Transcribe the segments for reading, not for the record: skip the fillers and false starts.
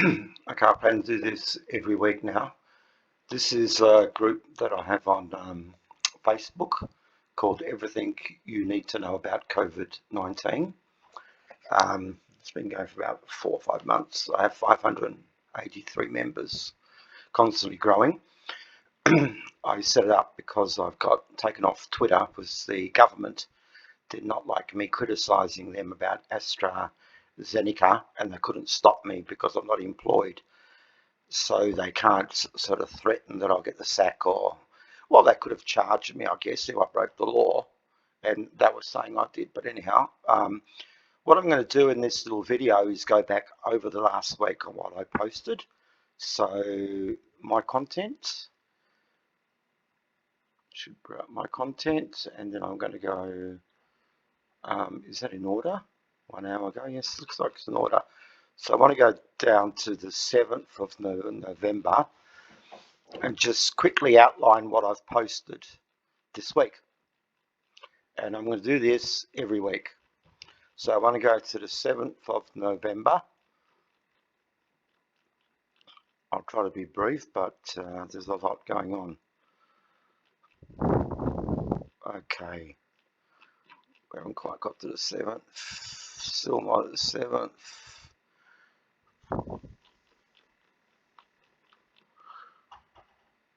Okay, I plan to do this every week now. This is a group that I have on Facebook called Everything You Need to Know About Covid-19. It's been going for about 4 or 5 months. I have 583 members, constantly growing. I set it up because I've got taken off Twitter because the government did not like me criticising them about AstraZeneca, and they couldn't stop me because I'm not employed. So they can't sort of threaten that I'll get the sack, or, well, they could have charged me, I guess, if I broke the law, and that was saying I did. But anyhow, what I'm going to do in this little video is go back over the last week on what I posted. So my content, should bring up my content, and then I'm going to go, is that in order? 1 hour ago, yes, looks like it's in order. So I want to go down to the 7th of November and just quickly outline what I've posted this week. And I'm going to do this every week. So I want to go to the 7th of November. I'll try to be brief, but there's a lot going on. Okay. We haven't quite got to the 7th. Still not at the 7th.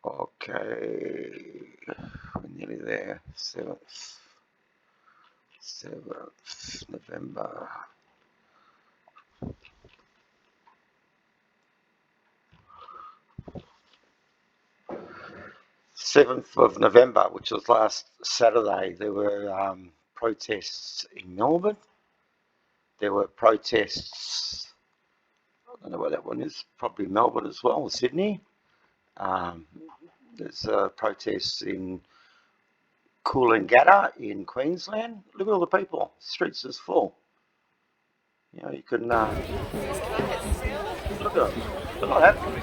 Okay, we're nearly there. 7th November. Seventh of November, which was last Saturday, there were protests in Melbourne. There were protests, I don't know where that one is, probably Melbourne as well, or Sydney. There's protests in Coolangatta in Queensland. Look at all the people. The streets is full. You know, you can look at them. They're not happy.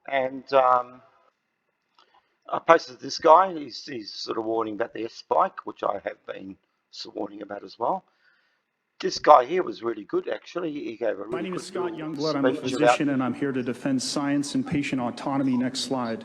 And I posted this guy. He's sort of warning about the S-spike, which I have been warning about as well. This guy here was really good, actually. He gave a really My name good is Scott Youngblood. I'm a physician, and I'm here to defend science and patient autonomy. Next slide.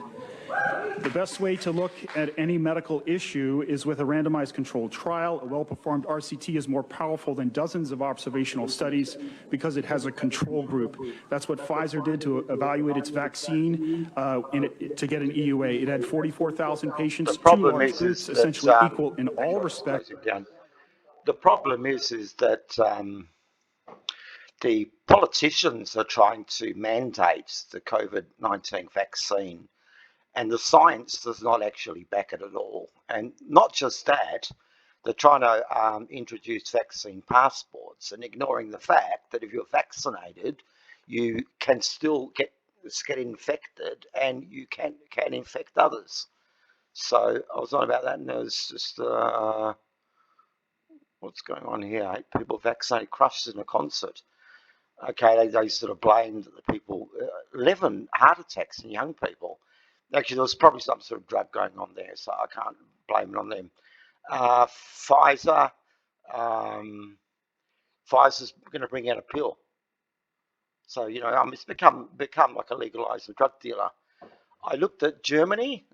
The best way to look at any medical issue is with a randomized controlled trial. A well-performed RCT is more powerful than dozens of observational studies because it has a control group. That's what Pfizer did to evaluate its vaccine to get an EUA. It had 44,000 patients, two large groups, essentially equal in all respects. The problem is that the politicians are trying to mandate the COVID-19 vaccine, and the science does not actually back it at all. And not just that, they're trying to introduce vaccine passports and ignoring the fact that if you're vaccinated, you can still get infected, and you can infect others. So I was on about that, and there was just what's going on here? 8 people vaccinated, crushed in a concert. Okay, they sort of blamed the people, 11 heart attacks in young people. Actually, there was probably some sort of drug going on there, so I can't blame it on them. Pfizer, Pfizer's going to bring out a pill. So, you know, it's become like a legalized drug dealer. I looked at Germany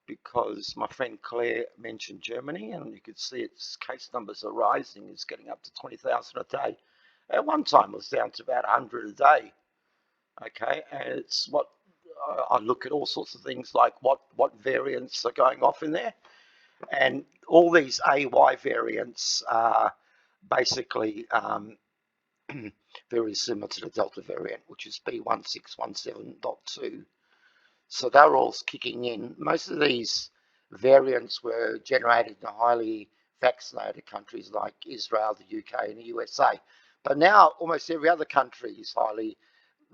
because my friend Claire mentioned Germany, and you could see its case numbers are rising. It's getting up to 20,000 a day. At one time, it was down to about 100 a day. Okay, and it's what I look at all sorts of things like what variants are going off in there, and all these AY variants are basically very similar to the Delta variant, which is B1617.2. So they're all kicking in. Most of these variants were generated in highly vaccinated countries like Israel, the UK, and the USA. But now almost every other country is highly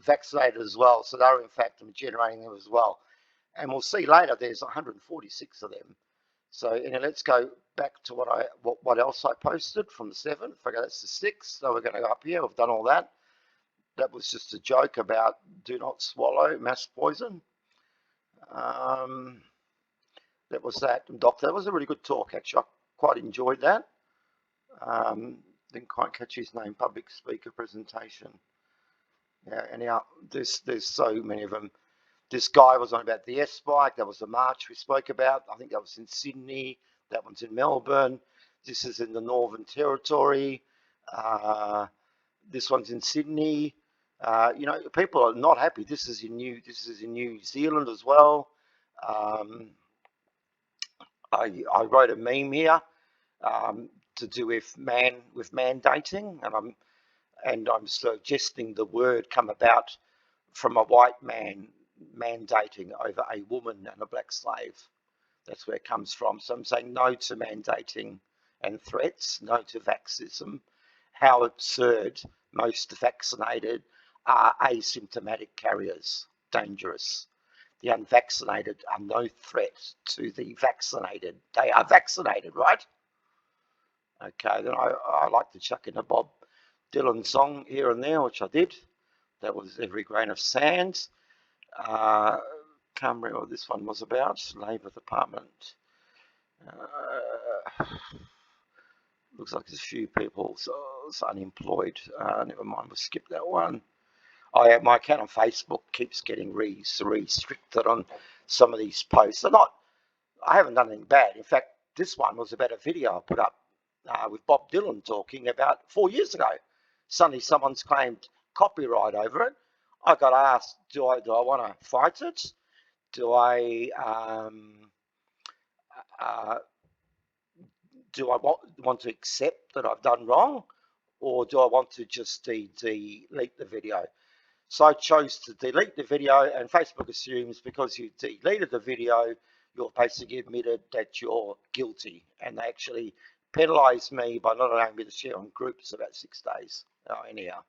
vaccinated as well. So they're in fact generating them as well. And we'll see later there's 146 of them. So let's go back to what else I posted from the 7th. Okay, that's the 6th. So we're going to go up here. We've done all that. That was just a joke about do not swallow mass poison. That was that. Doctor, that was a really good talk, actually. I quite enjoyed that. Didn't quite catch his name. Public speaker presentation. Yeah, anyhow, there's so many of them. This guy was on about the S-bike. That was the march we spoke about. I think that was in Sydney. That one's in Melbourne. This is in the Northern Territory. This one's in Sydney. You know, people are not happy. This is in New Zealand as well. I wrote a meme here to do with mandating, and I'm suggesting the word come about from a white man mandating over a woman and a black slave. That's where it comes from. So I'm saying no to mandating and threats, no to vaxism. How absurd. Most vaccinated are asymptomatic carriers, dangerous. The unvaccinated are no threat to the vaccinated. They are vaccinated, right? Okay, then I like to chuck in a Bob Dylan song here and there, which I did. That was Every Grain of Sand. Can't remember what this one was about. Labor Department. Looks like there's a few people so unemployed. Never mind, we'll skip that one. My account on Facebook keeps getting restricted on some of these posts. I haven't done anything bad. In fact, this one was about a video I put up with Bob Dylan talking about 4 years ago. Suddenly someone's claimed copyright over it. I got asked, do I want to fight it? Do I want to accept that I've done wrong, or do I want to just delete the video? So I chose to delete the video, and Facebook assumes because you deleted the video, you're basically admitted that you're guilty, and they actually penalised me by not allowing me to share on groups about 6 days. Anyhow,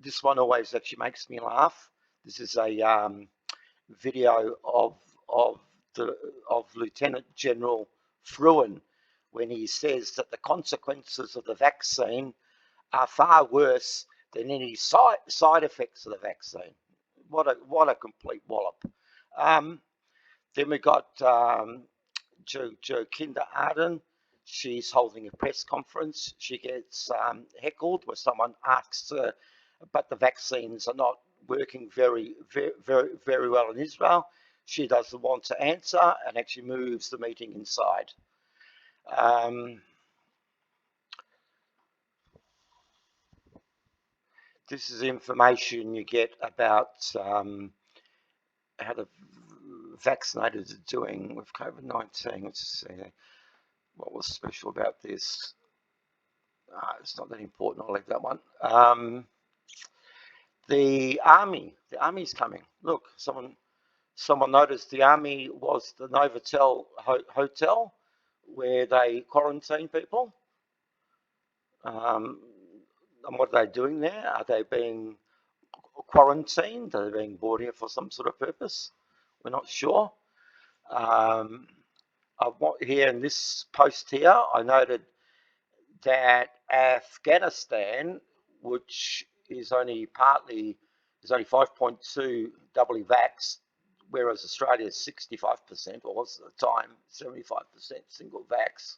this one always actually makes me laugh. This is a video of Lieutenant General Fruin when he says that the consequences of the vaccine are far worse than any side effects of the vaccine. What a complete wallop. Then we got Jacinda Ardern. She's holding a press conference. She gets heckled where someone asks her, but the vaccines are not working very well in Israel. She doesn't want to answer and actually moves the meeting inside. This is information you get about how the vaccinated are doing with COVID-19. Let's see what was special about this. It's not that important. I'll leave that one. The army's coming. Look, someone noticed the army was the Novotel hotel where they quarantine people. And what are they doing there? Are they being quarantined? Are they being brought here for some sort of purpose? We're not sure. Here in this post here, I noted that Afghanistan, which is only 5.2 doubly vaxxed, whereas Australia is 65%, or was at the time 75% single vax,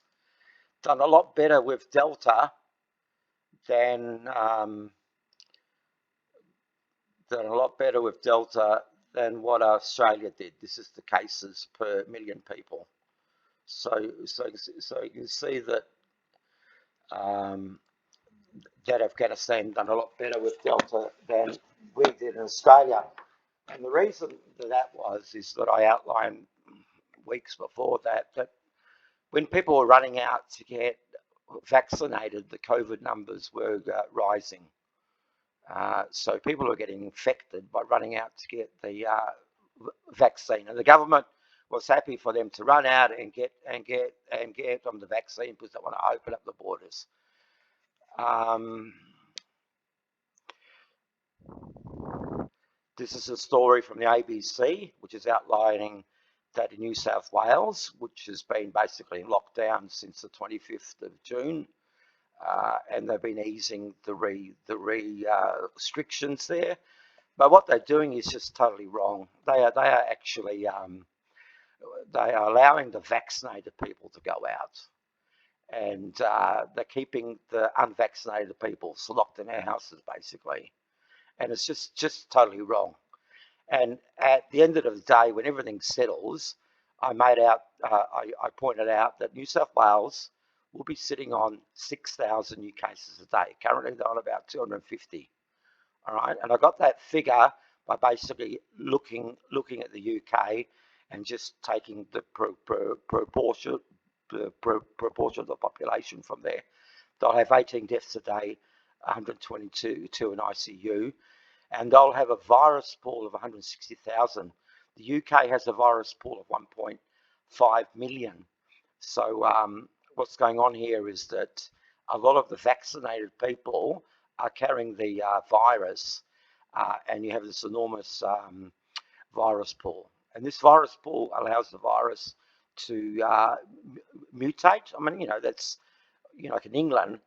done a lot better with Delta than what Australia did. This is the cases per million people. So you can see that that Afghanistan done a lot better with Delta than we did in Australia. And the reason that was is that I outlined weeks before that when people were running out to get vaccinated, the COVID numbers were rising. So people are getting infected by running out to get the vaccine, and the government was happy for them to run out and get them the vaccine because they want to open up the borders. This is a story from the ABC, which is outlining that in New South Wales, which has been basically in lockdown since the 25th of June, and they've been easing the restrictions there. But what they're doing is just totally wrong. They are actually they are allowing the vaccinated people to go out, and they're keeping the unvaccinated people locked in their houses, basically. And it's just totally wrong. And at the end of the day, when everything settles, I pointed out that New South Wales will be sitting on 6,000 new cases a day. Currently, they're on about 250. All right, and I got that figure by basically looking at the UK and just taking the proportion of the population from there. They'll have 18 deaths a day, 122 in ICU, and they'll have a virus pool of 160,000. The UK has a virus pool of 1.5 million. So what's going on here is that a lot of the vaccinated people are carrying the virus, and you have this enormous virus pool. And this virus pool allows the virus to mutate. I mean, that's, like in England,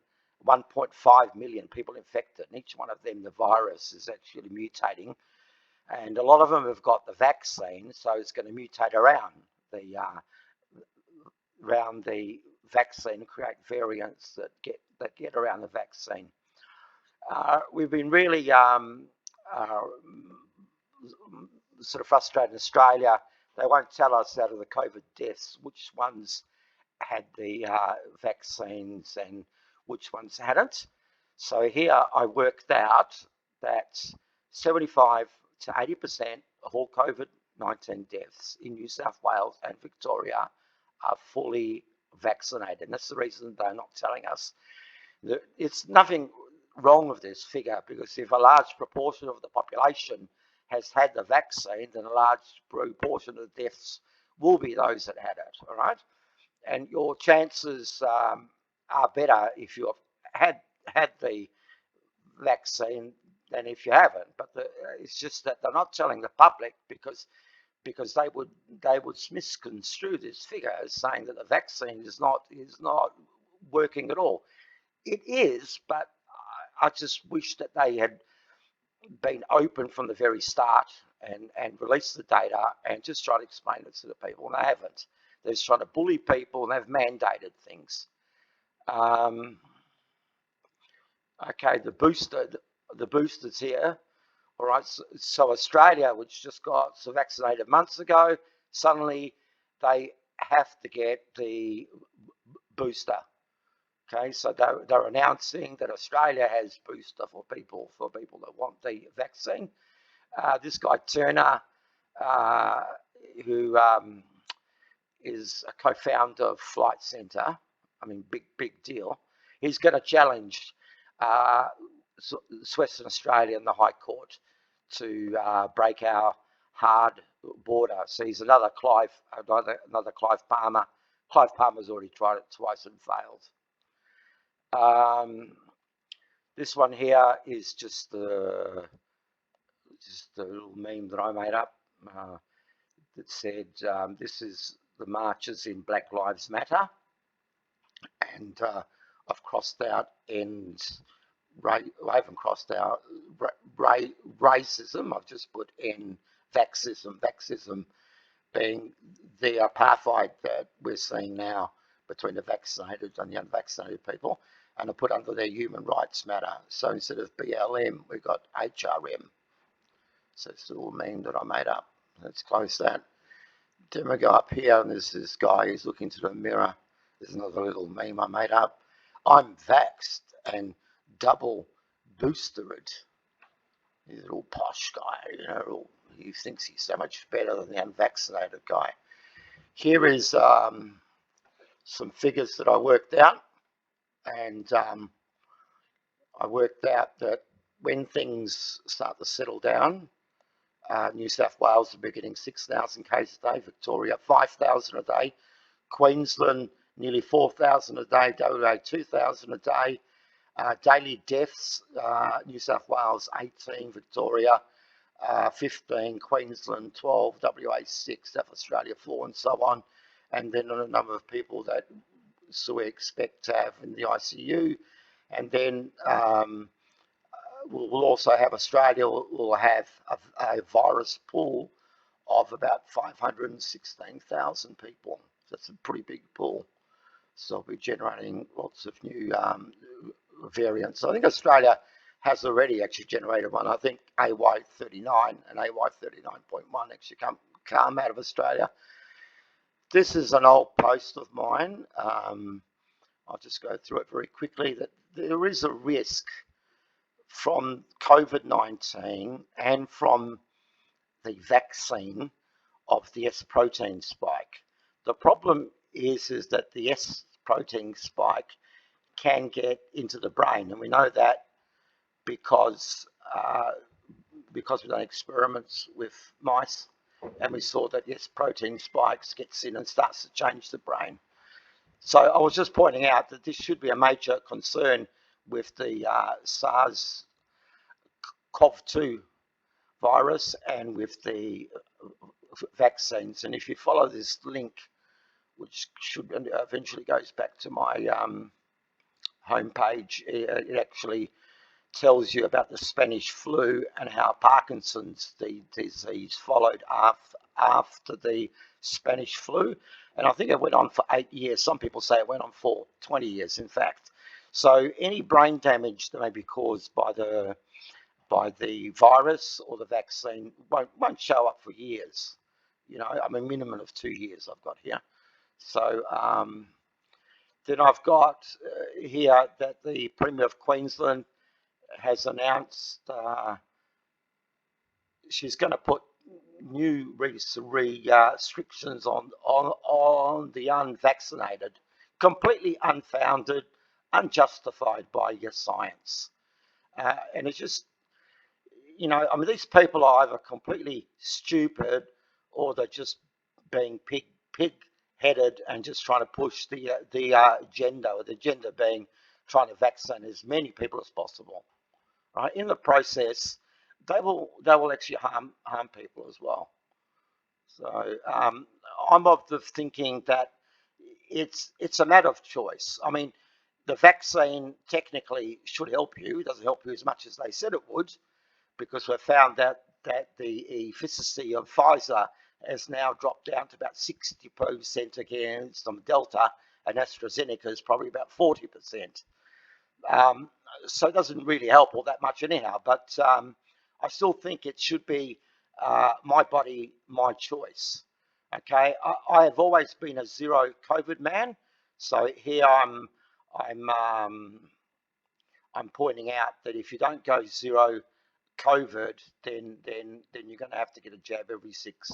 1.5 million people infected, and each one of them, the virus is actually mutating. And a lot of them have got the vaccine, so it's going to mutate around the vaccine, create variants that get around the vaccine. We've been really sort of frustrated in Australia. They won't tell us out of the COVID deaths which ones had the vaccines and which ones hadn't. So here I worked out that 75 to 80% of all COVID-19 deaths in New South Wales and Victoria are fully vaccinated. And that's the reason they're not telling us. It's nothing wrong with this figure, because if a large proportion of the population has had the vaccine, then a large proportion of the deaths will be those that had it, all right? And your chances are better if you have had the vaccine than if you haven't. But it's just that they're not telling the public because they would misconstrue this figure as saying that the vaccine is not working at all. It is, but I just wish that they had been open from the very start and released the data and just try to explain it to the people, and they haven't. They're just trying to bully people, and they've mandated things. Okay, the boosters here. All right, so Australia, which just got vaccinated months ago, suddenly they have to get the booster. Okay, so they're announcing that Australia has booster for people that want the vaccine. This guy Turner, who is a co-founder of Flight Centre, I mean, big deal. He's going to challenge Western Australia and the High Court to break our hard border. So he's another Clive Palmer. Clive Palmer's already tried it twice and failed. This one here is just the little meme that I made up that said, this is the marches in Black Lives Matter, and I've crossed out I haven't crossed out racism. I've just put in vaxism being the apartheid that we're seeing now between the vaccinated and the unvaccinated people, and I put under there human rights matter. So instead of BLM, we've got HRM. So it's a little meme that I made up. Let's close that. Then we go up here, and there's this guy who's looking to the mirror. There's another little meme I made up. I'm vaxxed and double boostered. He's a little posh guy, he thinks he's so much better than the unvaccinated guy. Here is some figures that I worked out, and I worked out that when things start to settle down, New South Wales will be getting 6,000 cases a day, Victoria 5,000 a day, Queensland nearly 4,000 a day, WA 2,000 a day. Daily deaths, New South Wales 18, Victoria 15, Queensland 12, WA 6, South Australia 4, and so on. And then a number of people that we expect to have in the ICU. And then we'll also have Australia will have a virus pool of about 516,000 people. That's a pretty big pool. So we'll be generating lots of new variants. I think Australia has already actually generated one. I think AY39 and AY39.1 actually come out of Australia. This is an old post of mine. I'll just go through it very quickly. That there is a risk from COVID-19 and from the vaccine of the S protein spike. The problem is that the S protein spike can get into the brain, and we know that because we've done experiments with mice, and we saw that yes, protein spikes gets in and starts to change the brain. So I was just pointing out that this should be a major concern with the SARS-CoV-2 virus and with the vaccines. And if you follow this link, which should eventually goes back to my homepage, it actually tells you about the Spanish flu and how Parkinson's disease followed after the Spanish flu. And I think it went on for 8 years. Some people say it went on for 20 years, in fact. So any brain damage that may be caused by the virus or the vaccine won't show up for years. You know, I mean, minimum of 2 years I've got here. So then I've got here that the Premier of Queensland has announced she's going to put new restrictions on the unvaccinated, completely unfounded, unjustified by your science. And it's just, you know, I mean, these people are either completely stupid or they're just being pig-headed and just trying to push the agenda, or the agenda being trying to vaccinate as many people as possible. Right? In the process, they will actually harm people as well. So I'm of the thinking that it's a matter of choice. I mean, the vaccine technically should help you. It doesn't help you as much as they said it would, because we've found that the efficacy of Pfizer has now dropped down to about 60% against Delta, and AstraZeneca is probably about 40%. So it doesn't really help all that much anyhow, but I still think it should be my body, my choice. Okay, I have always been a zero COVID man, so here I'm pointing out that if you don't go zero COVID, then you're going to have to get a jab every six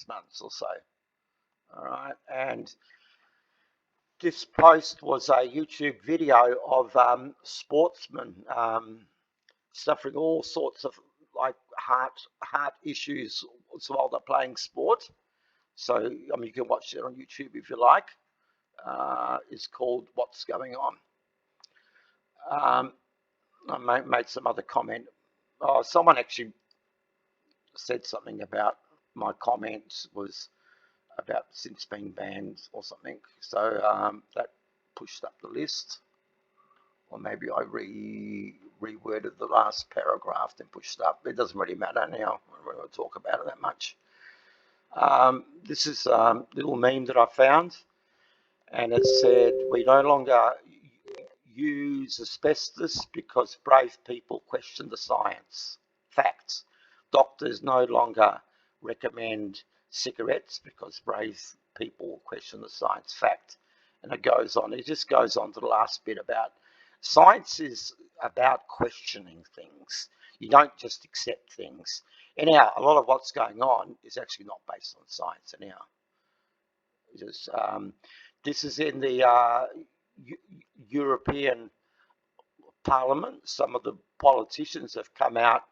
months or so. All right, and this post was a YouTube video of sportsmen suffering all sorts of like heart issues while they're playing sport. So I mean, you can watch it on YouTube if you like. It's called "What's Going On." I made some other comment. Oh, someone actually said something about my comments was about since being banned or something. So that pushed up the list. Or maybe I reworded the last paragraph and pushed up. It doesn't really matter now. We're going to talk about it that much. This is a little meme that I found, and it said, "We no longer use asbestos because brave people question the science. Facts. Doctors no longer recommend cigarettes because brave people question the science. Fact." And it goes on. It just goes on to the last bit about science is about questioning things. You don't just accept things. Anyhow, a lot of what's going on is actually not based on science. Anyhow, just, this is in the European Parliament. Some of the politicians have come out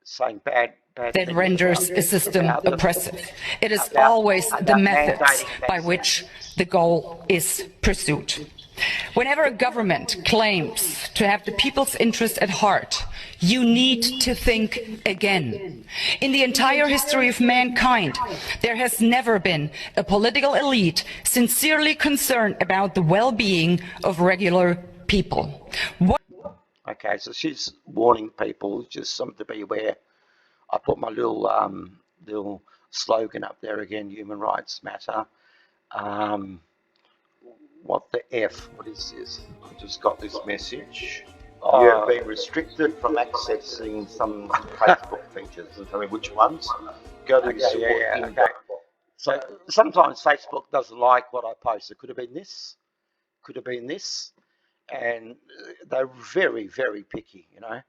saying bad that things renders a system oppressive. It is always the methods by which the goal is pursued. Whenever a government claims to have the people's interest at heart, you need to think again. In the entire history of mankind, there has never been a political elite sincerely concerned about the well-being of regular people. Okay, so she's warning people just something to be aware. I put my little slogan up there again: human rights matter. What the F? What is this? I just got this message. You have been restricted from accessing some Facebook features. And tell me which ones. Go to support inbox. So sometimes Facebook doesn't like what I post. It could have been this, could have been this, and they're very, very picky, you know.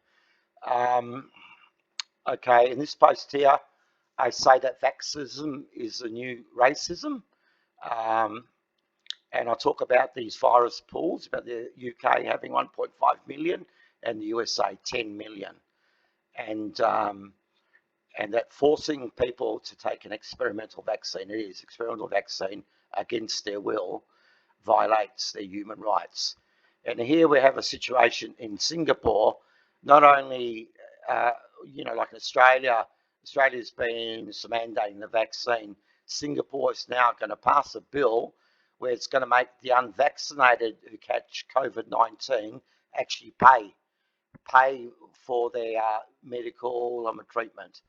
Okay, in this post here, I say that vaxism is the new racism. And I talk about these virus pools, about the UK having 1.5 million and the USA 10 million. And that forcing people to take an experimental vaccine, it is experimental vaccine against their will, violates their human rights. And here we have a situation in Singapore, not only, you know, like in Australia, Australia's been mandating the vaccine. Singapore is now going to pass a bill where it's going to make the unvaccinated who catch COVID-19 actually pay for their medical treatment.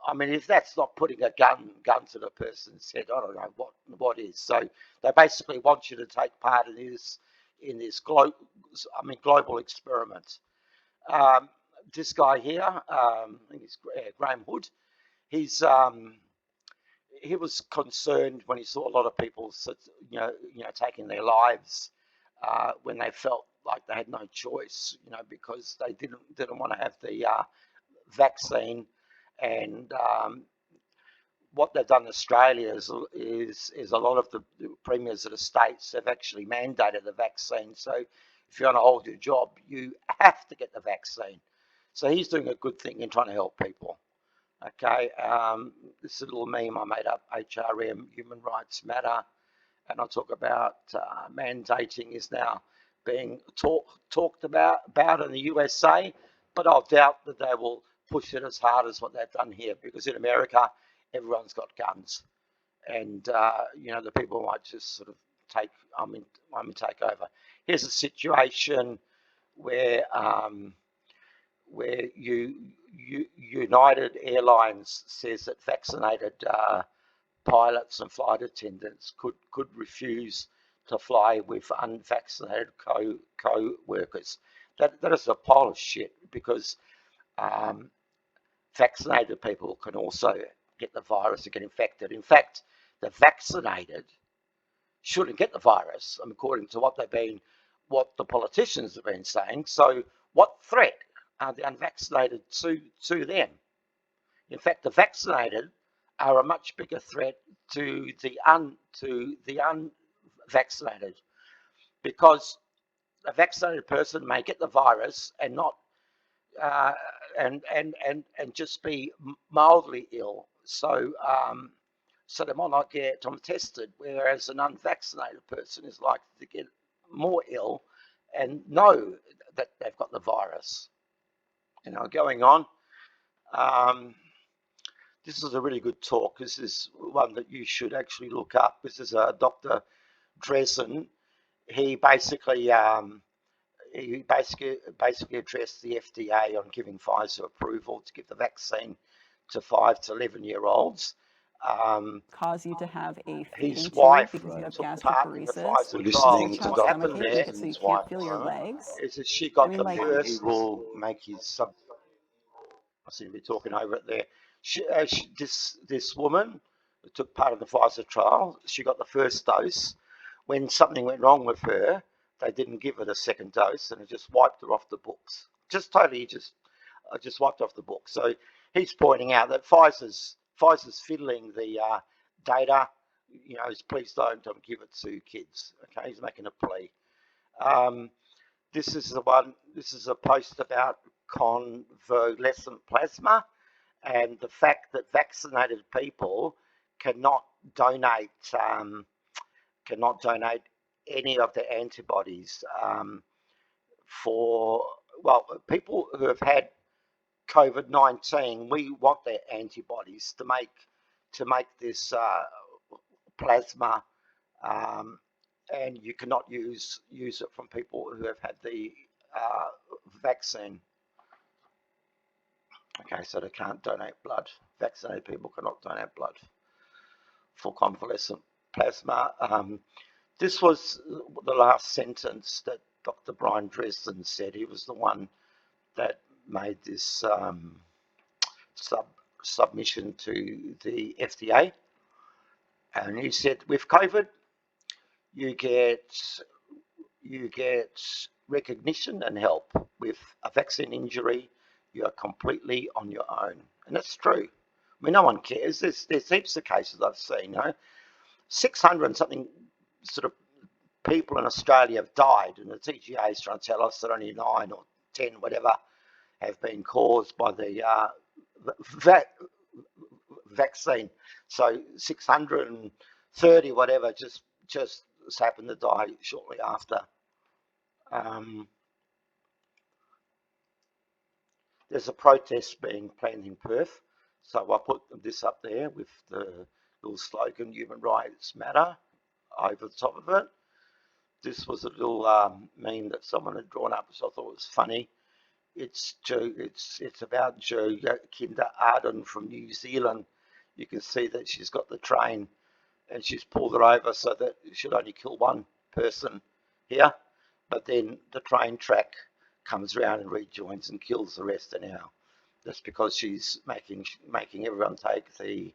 I mean, if that's not putting a gun to the person's head, I don't know what is. So they basically want you to take part in this global experiment. This guy here, I think it's Graham Hood. He was concerned when he saw a lot of people, you know, taking their lives when they felt like they had no choice, you know, because they didn't want to have the vaccine. And what they've done in Australia is a lot of the premiers of the states have actually mandated the vaccine. So if you want to hold your job, you have to get the vaccine. So he's doing a good thing in trying to help people. Okay, this is a little meme I made up, HRM, Human Rights Matter, and I talk about mandating is now being talked about in the USA, but I doubt that they will push it as hard as what they've done here, because in America, everyone's got guns, and you know, the people might just sort of take over. Here's a situation where United Airlines says that vaccinated pilots and flight attendants could refuse to fly with unvaccinated co-workers. That is a pile of shit, because vaccinated people can also get the virus and get infected. In fact, the vaccinated shouldn't get the virus, according to what the politicians have been saying. So what threat are the unvaccinated to them? In fact, the vaccinated are a much bigger threat to the unvaccinated, because a vaccinated person may get the virus and not and just be mildly ill. So so they might not get tested, whereas an unvaccinated person is likely to get more ill and know that they've got the virus. You know, going on. This is a really good talk. This is one that you should actually look up. This is Dr. Dresden. He basically addressed the FDA on giving Pfizer approval to give the vaccine to 5 to 11-year-olds. Cause you to have a his feeding wife tube because you have took part in the gastroparesis. Pfizer trials. So What happened there so you can't feel your legs. is that she got the like, first. He will make his sub. I seem to be talking over it there. This woman who took part in the Pfizer trial, she got the first dose. When something went wrong with her, they didn't give her the second dose, and it just wiped her off the books. Just wiped off the book. So he's pointing out that Pfizer's fiddling the data. You know, please don't give it to kids. Okay, he's making a plea. This is a post about convalescent plasma, and the fact that vaccinated people cannot donate any of the antibodies for people who have had COVID-19. We want their antibodies to make this plasma, and you cannot use it from people who have had the vaccine. Okay, so they can't donate blood. Vaccinated people cannot donate blood for convalescent plasma. This was the last sentence that Dr. Brian Dresden said. He was the one that made this submission to the FDA. And he said, with COVID, you get recognition and help. With a vaccine injury, you are completely on your own. And that's true. I mean, no one cares. There's heaps of cases I've seen, 600 and something sort of people in Australia have died, and the TGA is trying to tell us that only 9 or 10, whatever, have been caused by the vaccine. So 630, whatever, just happened to die shortly after. There's a protest being planned in Perth, so I put this up there with the little slogan, Human Rights Matter, over the top of it. This was a little meme that someone had drawn up, so I thought it was funny. It's about Jacinda Ardern from New Zealand. You can see that she's got the train and she's pulled her over so that it should only kill one person here, but then the train track comes around and rejoins and kills the rest anyhow. That's because she's making everyone take the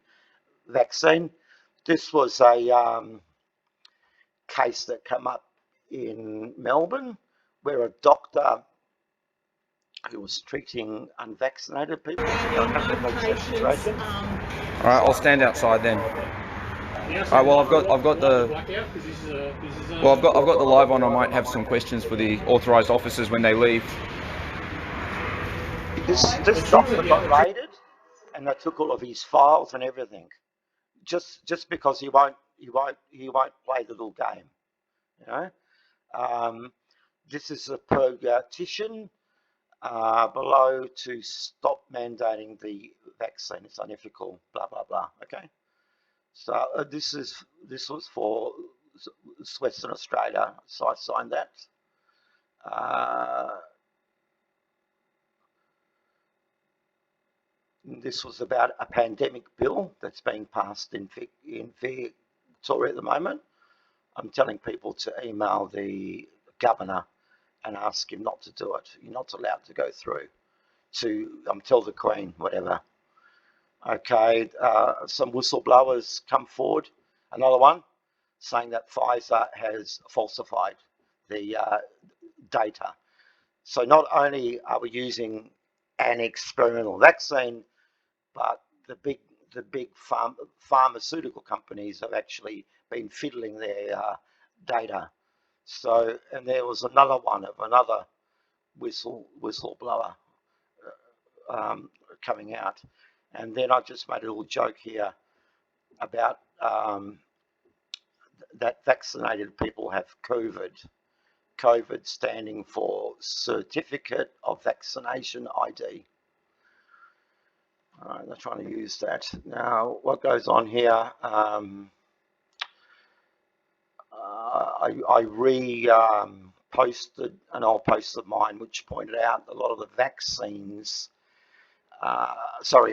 vaccine. This was a case that came up in Melbourne where a doctor who was treating unvaccinated people. All right, I'll stand outside then. All right, well, I've got the live on. I might have some questions for the authorised officers when they leave. This doctor got raided, and they took all of his files and everything, just because he won't play the little game, This is a petition below to stop mandating the vaccine. It's unethical, blah blah blah. Okay, so this was for Western Australia, so I signed that. This was about a pandemic bill that's being passed in Victoria at the moment. I'm telling people to email the governor and ask him not to do it. You're not allowed to go through. Tell the Queen, whatever. Okay, some whistleblowers come forward. Another one saying that Pfizer has falsified the data. So not only are we using an experimental vaccine, but the big pharmaceutical companies have actually been fiddling their data. So, and there was another one of another whistleblower coming out, and then I just made a little joke here about that vaccinated people have COVID. COVID standing for Certificate of Vaccination ID. All right, they're trying to use that. Now, what goes on here? I posted an old post of mine which pointed out a lot of the vaccines, a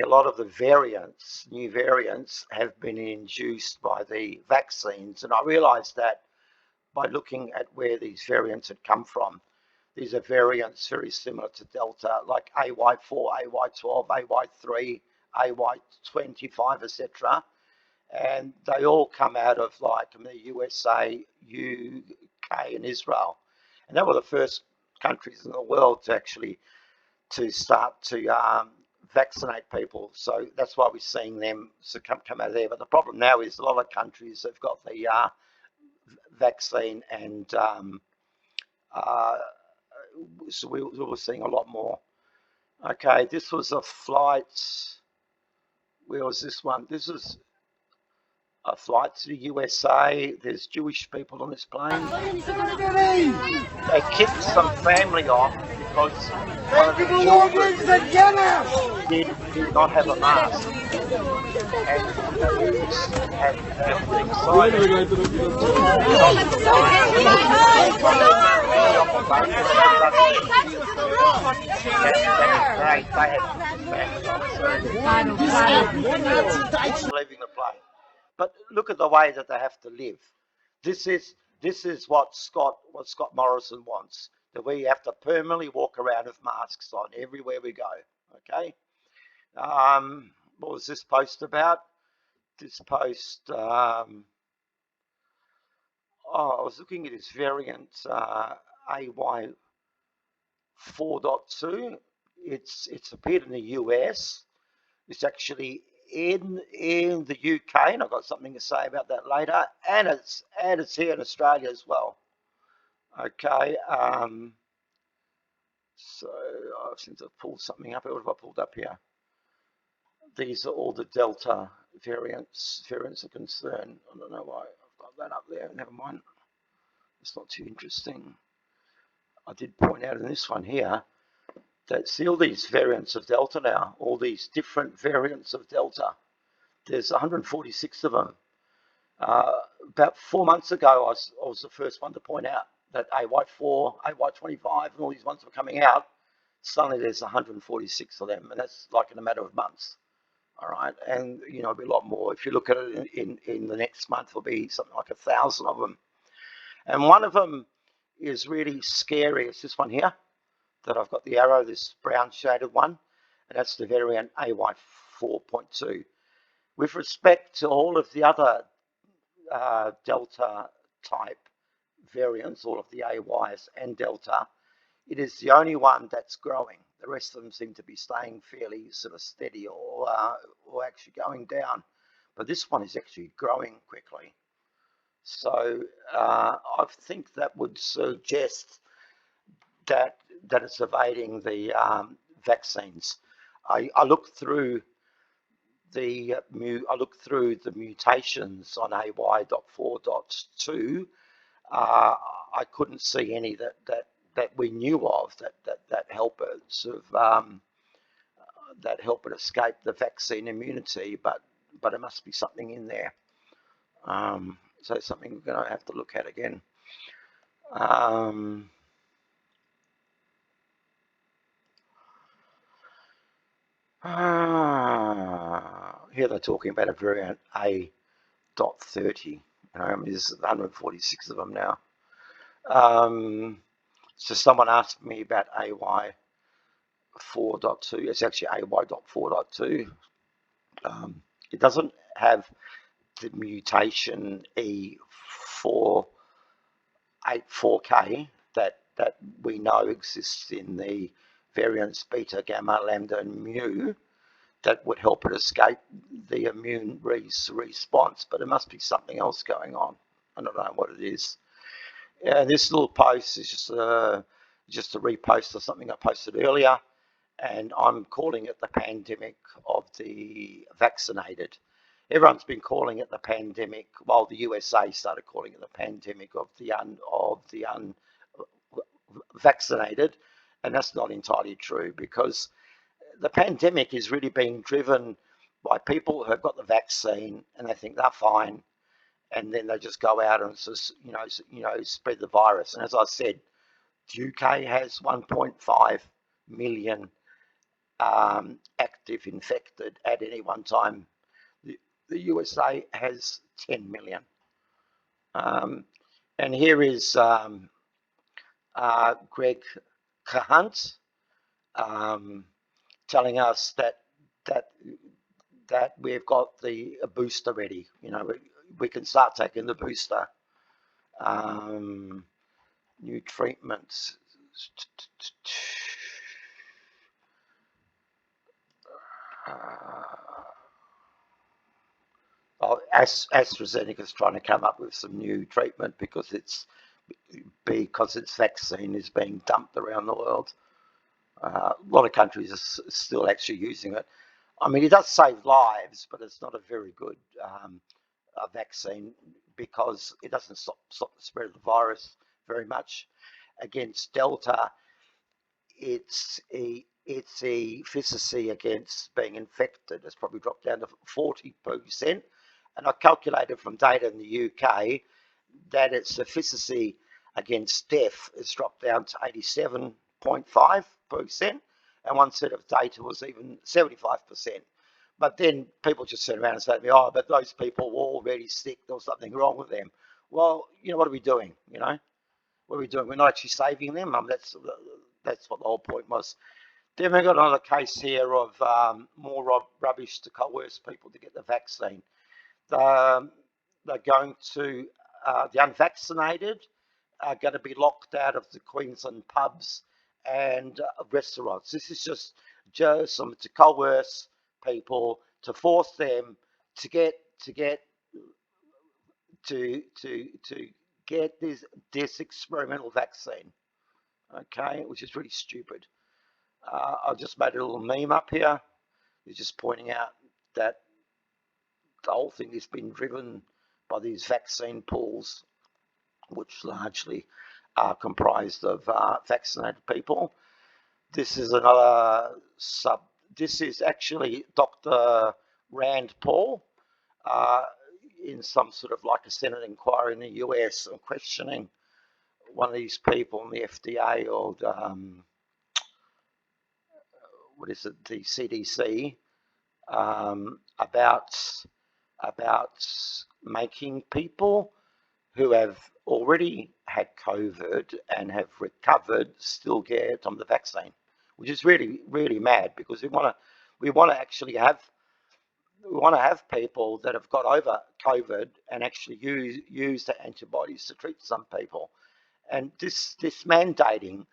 lot of the variants, new variants, have been induced by the vaccines. And I realized that by looking at where these variants had come from. These are variants very similar to Delta, like AY4, AY12, AY3, AY25, etc. And they all come out of the USA, UK, and Israel. And they were the first countries in the world to start to vaccinate people. So that's why we're seeing them come out of there. But the problem now is a lot of countries have got the vaccine, and so we're seeing a lot more. Okay, this was a flight. Where was this one? This is a flight to the USA. There's Jewish people on this plane. They kicked some family off because one of the children did not have a mask. And the police have decided leaving the plane. But look at the way that they have to live. This is this is what Scott Morrison wants, that we have to permanently walk around with masks on everywhere we go. Okay. What was this post about? This post, I was looking at this variant AY 4.2. It's appeared in the US. It's actually in the UK, and I've got something to say about that later. And it's here in Australia as well. Okay. So I seem to have pulled something up. What have I pulled up here? These are all the Delta variants of concern. I don't know why I've got that up there. Never mind. It's not too interesting. I did point out in this one here that see all these variants of Delta now, all these different variants of Delta. There's 146 of them. About 4 months ago, I was the first one to point out that AY4, AY25, and all these ones were coming out. Suddenly there's 146 of them, and that's like in a matter of months. All right, and it'll be a lot more. If you look at it in the next month, it'll be something like 1,000 of them. And one of them is really scary. It's this one here that I've got the arrow, this brown shaded one, and that's the variant AY4.2. With respect to all of the other Delta type variants, all of the AYs and Delta, it is the only one that's growing. The rest of them seem to be staying fairly sort of steady or actually going down. But this one is actually growing quickly. So I think that would suggest that it's evading the vaccines. I looked through the mutations on AY.4.2. I couldn't see any that we knew of that help it escape the vaccine immunity, but it must be something in there. So it's something we're going to have to look at again. Here they're talking about a variant A.30. There's 146 of them now. So someone asked me about AY4.2. It's actually AY.4.2. It doesn't have the mutation E484K that we know exists in the variants beta, gamma, lambda, and mu that would help it escape the immune response, but it must be something else going on. I don't know what it is. This little post is just a repost of something I posted earlier, and I'm calling it the pandemic of the vaccinated. Everyone's been calling it the pandemic. Well, the USA started calling it the pandemic of the unvaccinated, and that's not entirely true, because the pandemic is really being driven by people who have got the vaccine and they think they're fine, and then they just go out and spread the virus. And as I said, the UK has 1.5 million active infected at any one time. The USA has 10 million. And here is Greg Cahunt telling us that we've got the booster ready. We can start taking the booster. New treatments. AstraZeneca is trying to come up with some new treatment because its vaccine is being dumped around the world. A lot of countries are still actually using it. I mean, it does save lives, but it's not a very good vaccine because it doesn't stop the spread of the virus very much. Against Delta, its efficacy against being infected has probably dropped down to 40%. And I calculated from data in the UK that its efficacy against death has dropped down to 87.5%. And one set of data was even 75%. But then people just turn around and say to me, oh, but those people were already sick, there was something wrong with them. Well, what are we doing? What are we doing? We're not actually saving them. That's what the whole point was. Then we've got another case here of more rubbish to coerce people to get the vaccine. They're going to, the unvaccinated are going to be locked out of the Queensland pubs and restaurants. This is just to coerce people, to force them to get this experimental vaccine, okay, which is really stupid. I've just made a little meme up here. It's just pointing out that the whole thing has been driven by these vaccine pools, which largely are comprised of vaccinated people. This is another this is actually Dr. Rand Paul in some sort of like a Senate inquiry in the US and questioning one of these people in the FDA or the CDC about making people who have already had COVID and have recovered still get on the vaccine, which is really, really mad, because we want to actually have people that have got over COVID and actually use the antibodies to treat some people. And this mandating,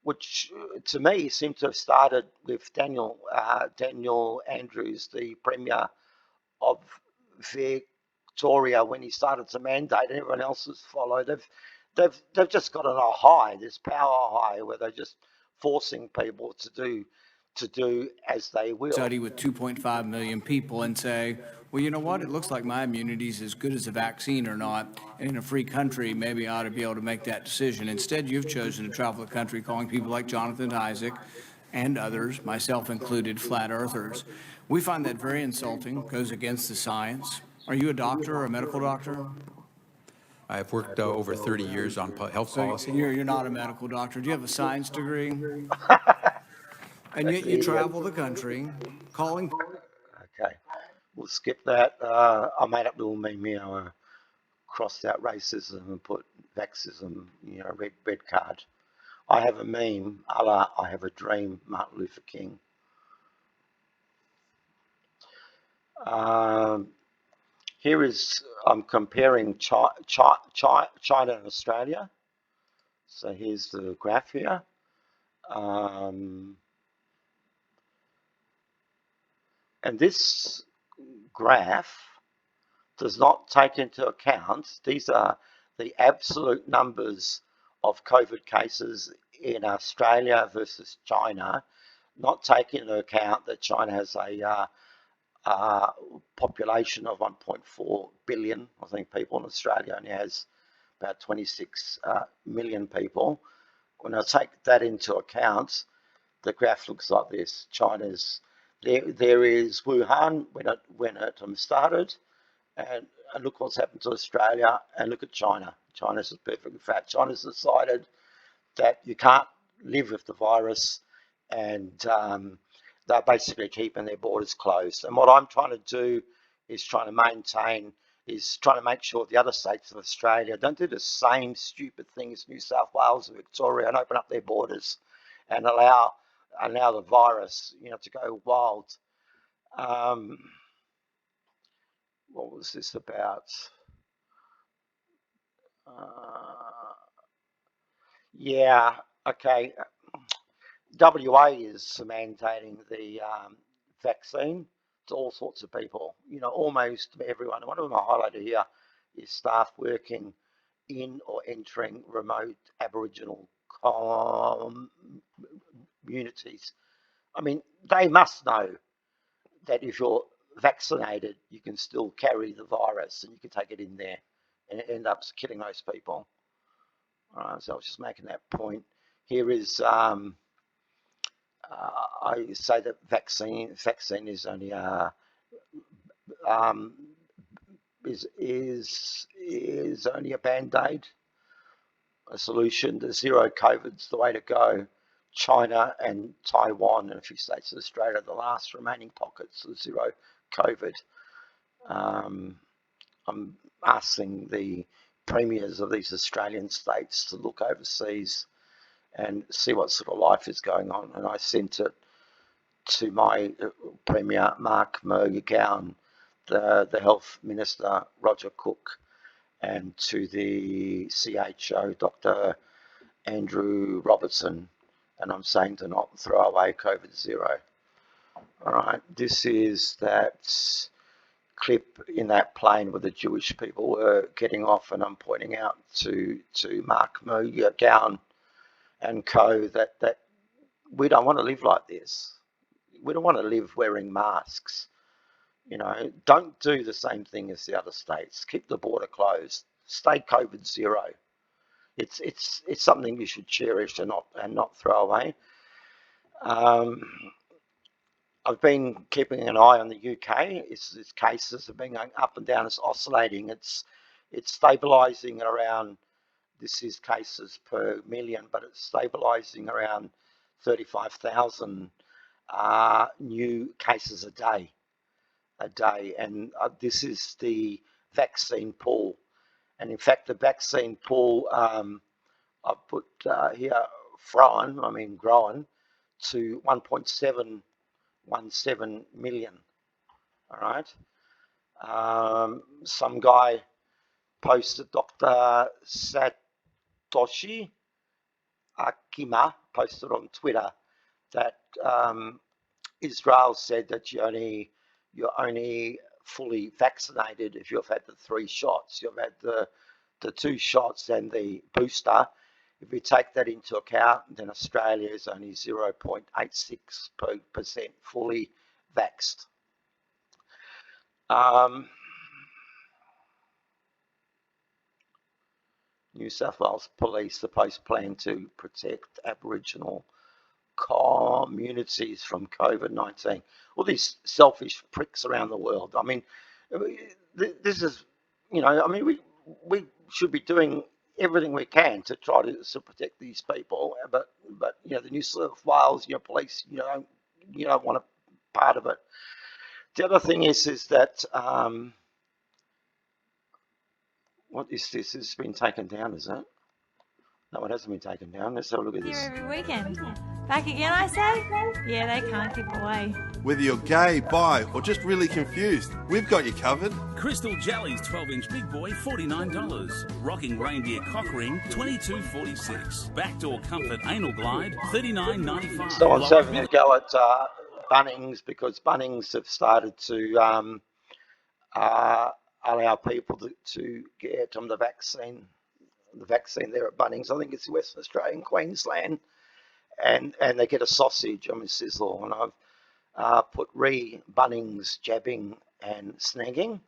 which to me seemed to have started with Daniel Andrews, the Premier of Victoria, when he started to mandate, and everyone else has followed. They've just got on a high, this power high, where they're just forcing people to do as they will. Study with 2.5 million people and say, well, you know what? It looks like my immunity is as good as a vaccine or not. And in a free country, maybe I ought to be able to make that decision. Instead, you've chosen to travel the country calling people like Jonathan Isaac and others, myself included, flat earthers. We find that very insulting, goes against the science. Are you a doctor or a medical doctor? I've worked over 30 years on health policy. You're not a medical doctor. Do you have a science degree? And yet you travel the country calling. Okay, we'll skip that. I made up a little meme here, crossed out racism and put vaxism, red card. I have a meme, I have a dream, Martin Luther King. Here is, I'm comparing China and Australia. So here's the graph here. And this graph does not take into account, these are the absolute numbers of COVID cases in Australia versus China, not taking into account that China has a population of 1.4 billion, I think, people, in Australia only has about 26 million people. When I take that into account, the graph looks like this. There is Wuhan when it started, and look what's happened to Australia, and look at China. China's perfectly fat. China's decided that you can't live with the virus, and they're basically keeping their borders closed. And what I'm trying to do is trying to make sure the other states of Australia don't do the same stupid thing as New South Wales and Victoria and open up their borders and allow the virus, to go wild. What was this about? Yeah, okay. WA is mandating the vaccine to all sorts of people, almost everyone. One of them I highlighted here is staff working in or entering remote Aboriginal communities. I mean, they must know that if you're vaccinated, you can still carry the virus and you can take it in there and it ends up killing those people. All right, so I was just making that point. Here is, I say that vaccine is only is only a band-aid, a solution. The zero COVID's the way to go. China and Taiwan and a few states of Australia are the last remaining pockets of zero COVID. I'm asking the premiers of these Australian states to look overseas and see what sort of life is going on. And I sent it to my Premier, Mark McGowan, the Health Minister, Roger Cook, and to the CHO, Dr Andrew Robertson, and I'm saying to not throw away COVID-0. All right, this is that clip in that plane where the Jewish people were getting off, and I'm pointing out to Mark McGowan and co that we don't want to live like this. We don't want to live wearing masks. You know, don't do the same thing as the other states. Keep the border closed. Stay COVID-0. It's something you should cherish and not throw away. I've been keeping an eye on the UK. Its cases have been going up and down. It's oscillating. It's stabilising around. This is cases per million, but it's stabilising around 35,000 new cases a day. And this is the vaccine pool. And in fact, the vaccine pool, I've put here, grown to 1.717 million. All right. Some guy posted, Dr. Satoshi Akima posted on Twitter that Israel said that you're only fully vaccinated if you've had the 3 shots. You've had the 2 shots and the booster. If we take that into account, then Australia is only 0.86% fully vaxxed. New South Wales Police supposed plan to protect Aboriginal communities from COVID-19. All these selfish pricks around the world. I mean, this is, we should be doing everything we can to try to protect these people, but the New South Wales police, you don't want a part of it. The other thing is that what is this? This has been taken down, is it? No, it hasn't been taken down. Let's have a look at this. Here every weekend. Back again, I say? Yeah, they can't keep away. Whether you're gay, bi, or just really confused, we've got you covered. Crystal Jellies 12-inch Big Boy, $49. Rocking Reindeer Cock Ring, $22.46. Backdoor Comfort Anal Glide, $39.95. Someone's having a go at Bunnings because Bunnings have started to allow people to get the vaccine there at Bunnings. I think it's Western Australia and Queensland, and they get a sausage. Sizzle, and I've put Bunnings jabbing and snagging,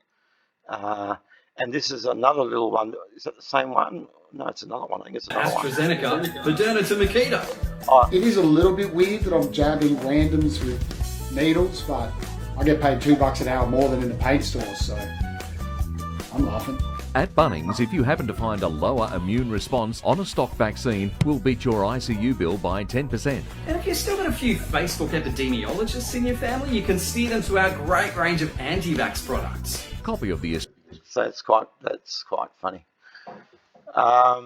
and this is another little one. Is that the same one? No, it's another one. I think it's another AstraZeneca, Moderna to Makita. It is a little bit weird that I'm jabbing randoms with needles, but I get paid $2 an hour more than in the paid stores, so I'm laughing. At Bunnings, if you happen to find a lower immune response on a stock vaccine, we'll beat your ICU bill by 10%. And if you've still got a few Facebook epidemiologists in your family, you can steer them to our great range of anti-vax products. Copy of the... So that's quite funny. I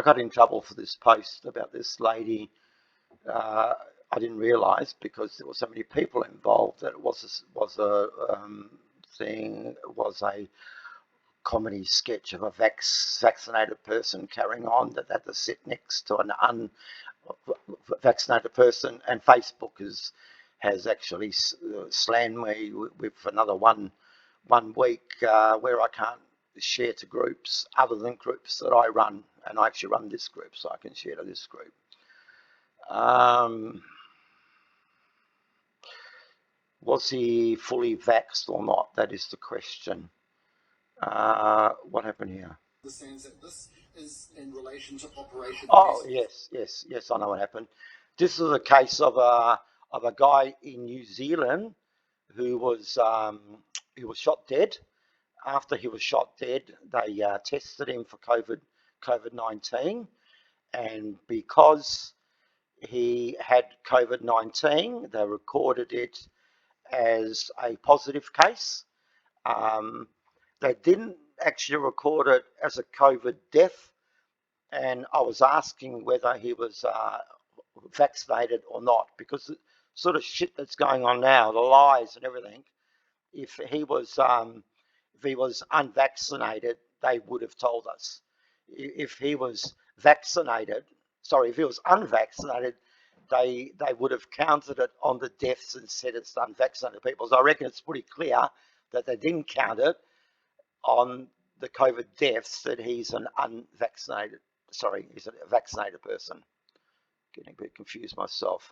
got in trouble for this post about this lady. I didn't realise because there were so many people involved that it was a comedy sketch of a vaccinated person carrying on that had to sit next to an unvaccinated person, and Facebook has actually slammed me with another one week where I can't share to groups other than groups that I run, and I actually run this group, so I can share to this group. Was he fully vaxxed or not? That is the question. What happened here? That this is in relation to Operation. Oh, yes, I know what happened. This is a case of a guy in New Zealand who was shot dead. After he was shot dead, they tested him for COVID-19, and because he had COVID-19, they recorded it as a positive case. They didn't actually recorded as a COVID death, and I was asking whether he was vaccinated or not, because the sort of shit that's going on now, the lies and everything, if he was unvaccinated, they would have told us. If he was vaccinated, sorry, if he was unvaccinated, they would have counted it on the deaths and said it's unvaccinated people. So I reckon it's pretty clear that they didn't count it on the COVID deaths, that he's an unvaccinated, sorry, he's a vaccinated person. Getting a bit confused myself.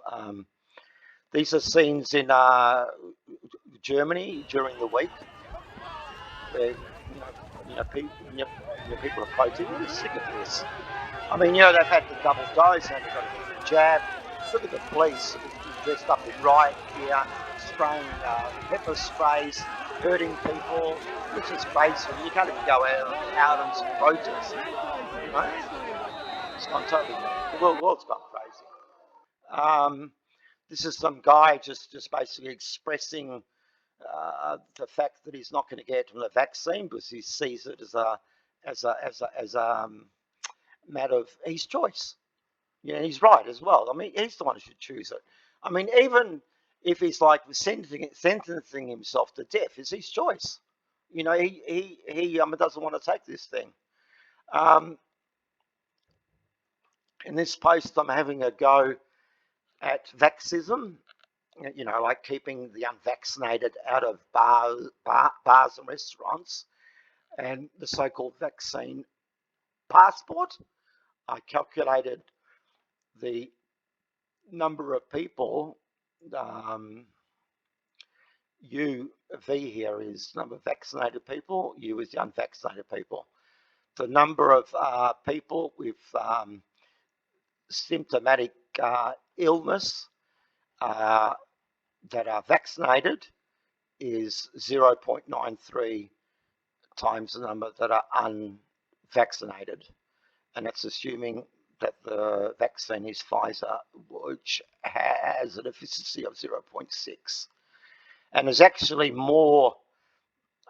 These are scenes in Germany during the week, where people are protesting. We're sick of this. I mean, they've had the double dose and they've got to get the jab. Look at the police dressed up in riot gear, spraying pepper sprays, hurting people. It's just crazy. You can't even go out and protest. It's gone totally. The world's gone crazy. This is some guy just basically expressing the fact that he's not going to get the vaccine because he sees it as a matter of his choice. He's right as well. I mean, he's the one who should choose it. I mean, even if he's like sentencing himself to death, it's his choice. He doesn't want to take this thing. In this post, I'm having a go at vaxism. Like keeping the unvaccinated out of bars and restaurants, and the so-called vaccine passport. I calculated the number of people, U, V here is number of vaccinated people, U is the unvaccinated people. The number of people with symptomatic illness that are vaccinated is 0.93 times the number that are unvaccinated. And that's assuming that the vaccine is Pfizer, which has an efficiency of 0.6. And there's actually more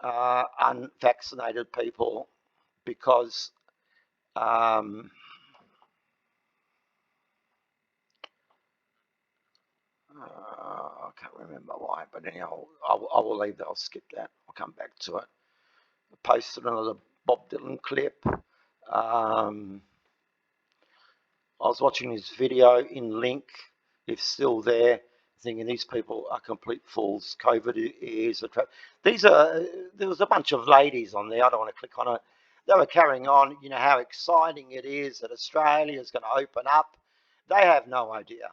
unvaccinated people because I can't remember why, but anyhow, I will leave that. I'll skip that. I'll come back to it. I posted another Bob Dylan clip. I was watching his video in Link, if still there, thinking these people are complete fools. COVID is a trap. There was a bunch of ladies on there. I don't want to click on it. They were carrying on, how exciting it is that Australia is going to open up. They have no idea.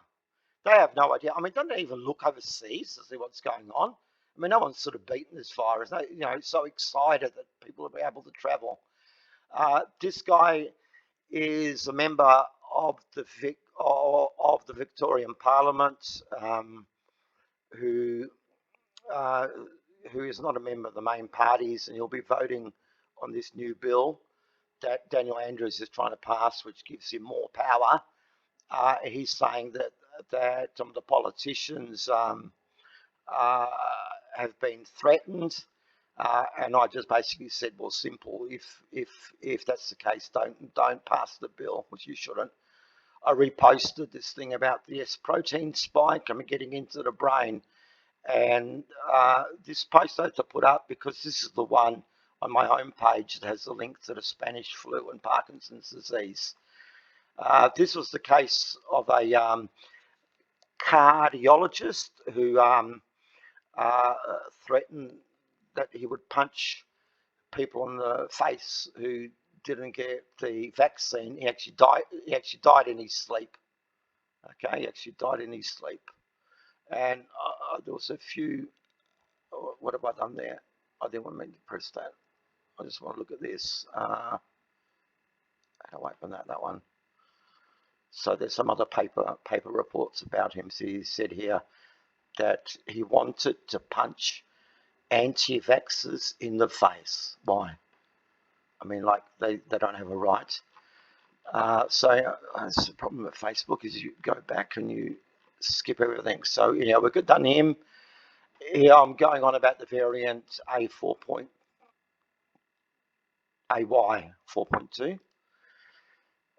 They have no idea. I mean, don't they even look overseas to see what's going on? I mean, no one's sort of beaten this virus. So excited that people will be able to travel. This guy is a member of the Victorian Parliament, who is not a member of the main parties, and he'll be voting on this new bill that Daniel Andrews is trying to pass, which gives him more power. He's saying that some of the politicians have been threatened, and I just basically said, well, simple. If that's the case, don't pass the bill, which you shouldn't. I reposted this thing about the S protein spike. I'm getting into the brain, and this post I had to put up because this is the one on my homepage that has the link to the Spanish flu and Parkinson's disease. This was the case of a cardiologist who threatened that he would punch people in the face who didn't get the vaccine. He actually died in his sleep. Okay, he actually died in his sleep. And there was a few. What have I done there? I didn't want me to press that. I just want to look at this. How do I open that one? So there's some other paper reports about him. So he said here that he wanted to punch anti-vaxxers in the face. Why? I mean, like they don't have a right. So that's the problem with Facebook, is you go back and you skip everything. So we've done him. Here I'm going on about the variant A4.2 AY 4.2.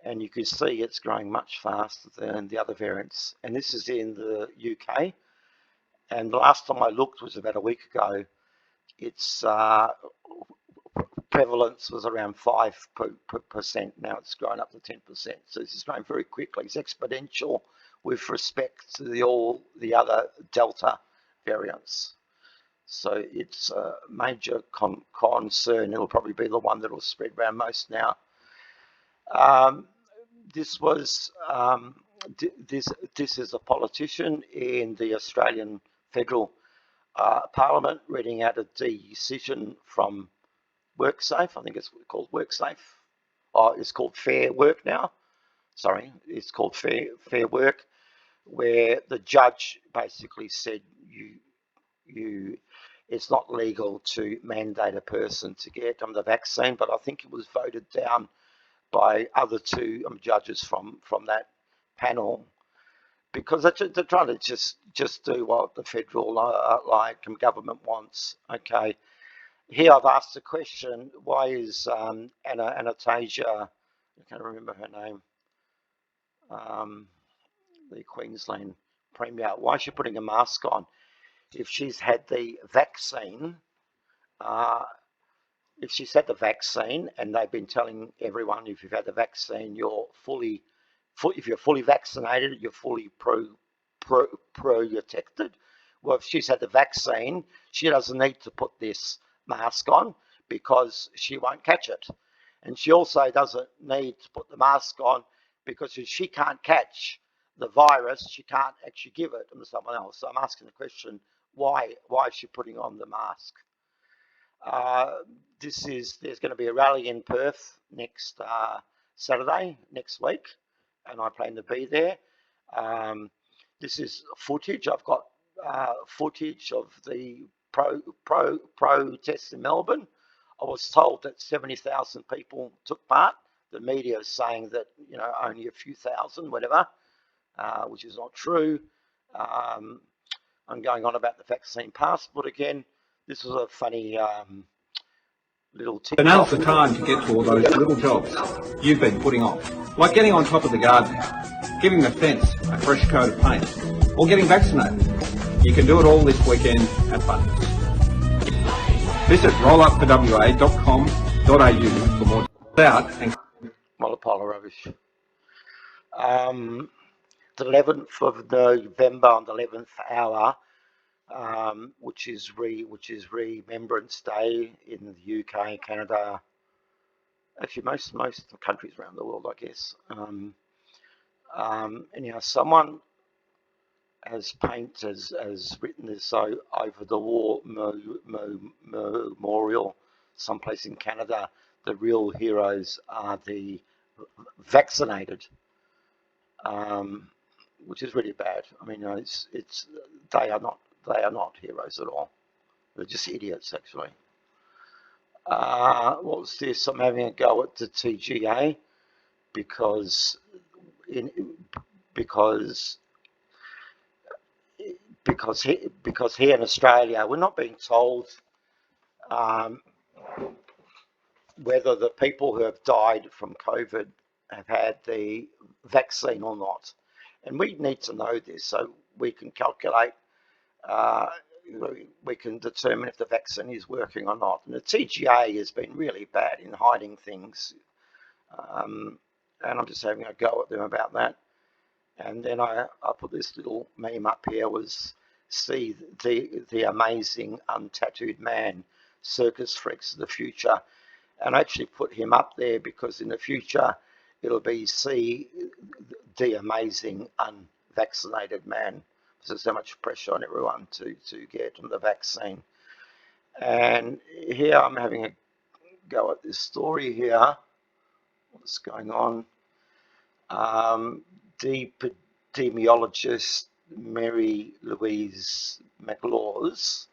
And you can see it's growing much faster than the other variants. And this is in the UK. And the last time I looked was about a week ago. Its prevalence was around 5%. Now it's grown up to 10%. So this is growing very quickly. It's exponential with respect to all the other Delta variants. So it's a major concern. It'll probably be the one that will spread around most now. This is a politician in the Australian Federal Parliament reading out a decision from WorkSafe. I think it's called WorkSafe. Oh, it's called Fair Work now. Sorry, it's called Fair Work, where the judge basically said it's not legal to mandate a person to get the vaccine, but I think it was voted down by other two judges from that panel, because they're trying to just do what the federal government wants. Okay, here I've asked the question: why is Anastasia, I can't remember her name, the Queensland Premier, why is she putting a mask on if she's had the vaccine? If she's had the vaccine, and they've been telling everyone, if you've had the vaccine, you're if you're fully vaccinated, you're fully protected. Well, if she's had the vaccine, she doesn't need to put this mask on because she won't catch it. And she also doesn't need to put the mask on because if she can't catch the virus, she can't actually give it to someone else. So I'm asking the question, why is she putting on the mask? There's going to be a rally in Perth next Saturday, next week, and I plan to be there. This is footage. I've got footage of the protests in Melbourne. I was told that 70,000 people took part. The media is saying that only a few thousand, whatever, which is not true. I'm going on about the vaccine passport again. This was a funny little tip. So now's the time to get to all those little jobs you've been putting off, like getting on top of the garden, giving the fence a fresh coat of paint, or getting vaccinated. You can do it all this weekend at Bunnings. Visit rollupforwa.com.au for more out and well, a pile of rubbish. The 11th of November on the 11th hour, which is Remembrance Day in the UK, Canada, actually most countries around the world, I guess. Anyhow, someone has written this over the war memorial someplace in Canada. The real heroes are the vaccinated, which is really bad. I mean, they are not heroes at all. They're just idiots, actually. What's this? I'm having a go at the TGA because here in Australia we're not being told whether the people who have died from COVID have had the vaccine or not. And we need to know this so we can calculate, we can determine if the vaccine is working or not. And the TGA has been really bad in hiding things. And I'm just having a go at them about that. And then I put this little meme up here, was see the amazing untattooed man, circus freaks of the future. And I actually put him up there because in the future it'll be see the amazing unvaccinated man. There's so much pressure on everyone to get the vaccine. And here I'm having a go at this story here. What's going on? The epidemiologist Mary Louise McLaws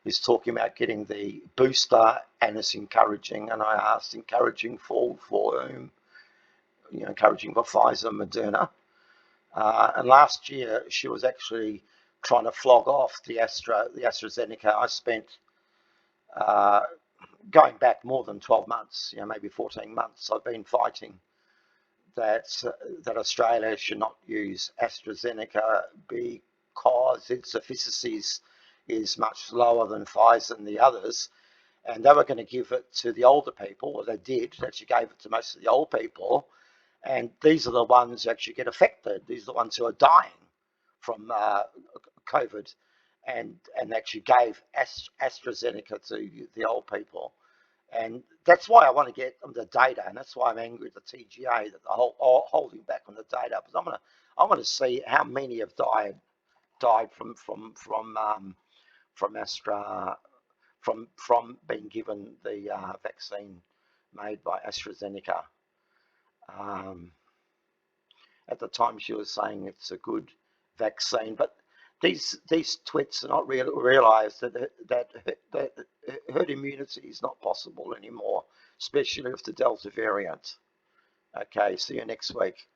is talking about getting the booster, and it's encouraging. And I asked, encouraging for whom? Encouraging for Pfizer, Moderna. And last year she was actually trying to flog off the AstraZeneca. I spent going back more than 12 months, maybe 14 months, I've been fighting that Australia should not use AstraZeneca because its efficacy is much lower than Pfizer and the others, and they were going to give it to the older people, or they did. They actually gave it to most of the old people, and these are the ones who actually get affected. These are the ones who are dying from COVID, and actually gave AstraZeneca to the old people. And that's why I want to get the data, and that's why I'm angry at the TGA that they're holding back on the data, because I want to see how many have died from Astra, from being given the vaccine made by AstraZeneca. At the time, she was saying it's a good vaccine, but these twits are not realize that herd immunity is not possible anymore, especially with the Delta variant. Okay, see you next week.